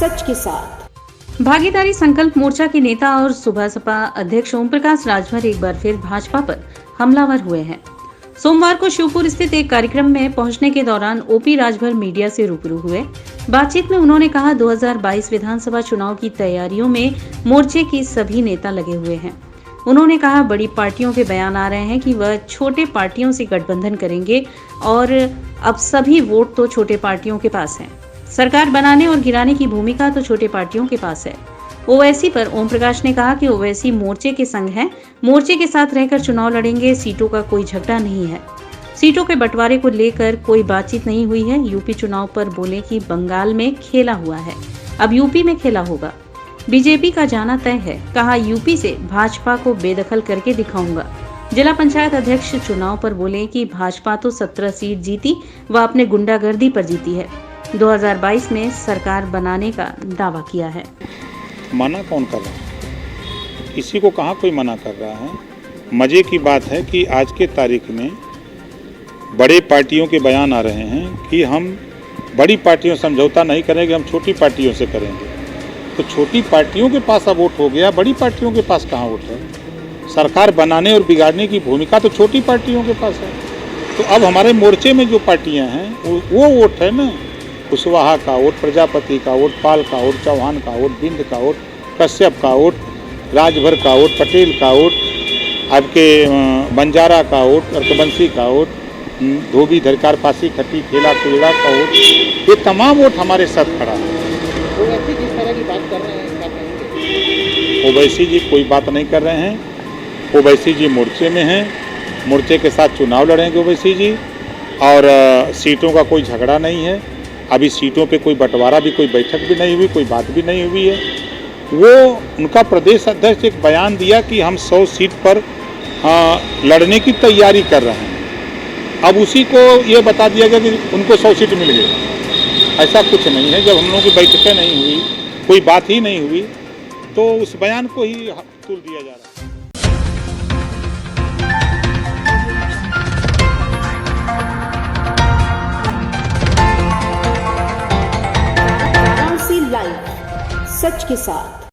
सच के साथ। भागीदारी संकल्प मोर्चा के नेता और सुबह सपा अध्यक्ष ओम प्रकाश राजभर एक बार फिर भाजपा पर हमलावर हुए हैं। सोमवार को शिवपुर स्थित एक कार्यक्रम में पहुंचने के दौरान ओपी राजभर मीडिया से रूबरू हुए। बातचीत में उन्होंने कहा 2022 विधानसभा चुनाव की तैयारियों में मोर्चे के सभी नेता लगे हुए हैं। उन्होंने कहा बड़ी पार्टियों के बयान आ रहे हैं कि वह छोटे पार्टियों से गठबंधन करेंगे और अब सभी वोट तो छोटे पार्टियों के पास हैं। सरकार बनाने और गिराने की भूमिका तो छोटे पार्टियों के पास है। ओवैसी पर ओम प्रकाश ने कहा कि ओवैसी मोर्चे के संग हैं, मोर्चे के साथ रहकर चुनाव लड़ेंगे, सीटों का कोई झगड़ा नहीं है। सीटों के बंटवारे को लेकर कोई बातचीत नहीं हुई है। यूपी चुनाव पर बोले कि बंगाल में खेला हुआ है, अब यूपी में खेला होगा। बीजेपी का जाना तय है, कहा यूपी से भाजपा को बेदखल करके दिखाऊंगा। जिला पंचायत अध्यक्ष चुनाव पर बोले कि भाजपा तो 17 सीट जीती व अपने गुंडागर्दी पर जीती है। 2022 में सरकार बनाने का दावा किया है। मना कौन कर रहा है? किसी को कहाँ कोई मना कर रहा है। मजे की बात है कि आज के तारीख में बड़े पार्टियों के बयान आ रहे हैं कि हम बड़ी पार्टियों से समझौता नहीं करेंगे, हम छोटी पार्टियों से करेंगे। तो छोटी पार्टियों के पास अब वोट हो गया, बड़ी पार्टियों के पास कहाँ वोट है? सरकार बनाने और बिगाड़ने की भूमिका तो छोटी पार्टियों के पास है। तो अब हमारे मोर्चे में जो पार्टियां हैं वो वोट है ना, कुशवाहा का वोट, प्रजापति का वोट, पाल का वोट, चौहान का वोट, बिंद का वोट, कश्यप का वोट, राजभर का वोट, पटेल का वोट, आपके बंजारा का वोट, अर्कबंसी का वोट, धोबी, धरकार, पासी, खट्टी, खेला, कुलड़ा का वोट, ये तमाम वोट हमारे साथ खड़ा है। ओवैसी जिस तरह की बात कर रहे हैं, क्या कहेंगे? ओवैसी जी कोई बात नहीं कर रहे हैं। ओवैसी जी मोर्चे में हैं, मोर्चे के साथ चुनाव लड़ेंगे ओवैसी जी, और सीटों का कोई झगड़ा नहीं है। अभी सीटों पे कोई बंटवारा भी, कोई बैठक भी नहीं हुई, कोई बात भी नहीं हुई है। वो उनका प्रदेश अध्यक्ष एक बयान दिया कि हम 100 सीट पर लड़ने की तैयारी कर रहे हैं। अब उसी को ये बता दिया गया कि उनको 100 सीट मिल गई। ऐसा कुछ नहीं है। जब हम लोगों की बैठकें नहीं हुई, कोई बात ही नहीं हुई, तो उस बयान को ही तुल दिया जा रहा है। लाइव सच के साथ।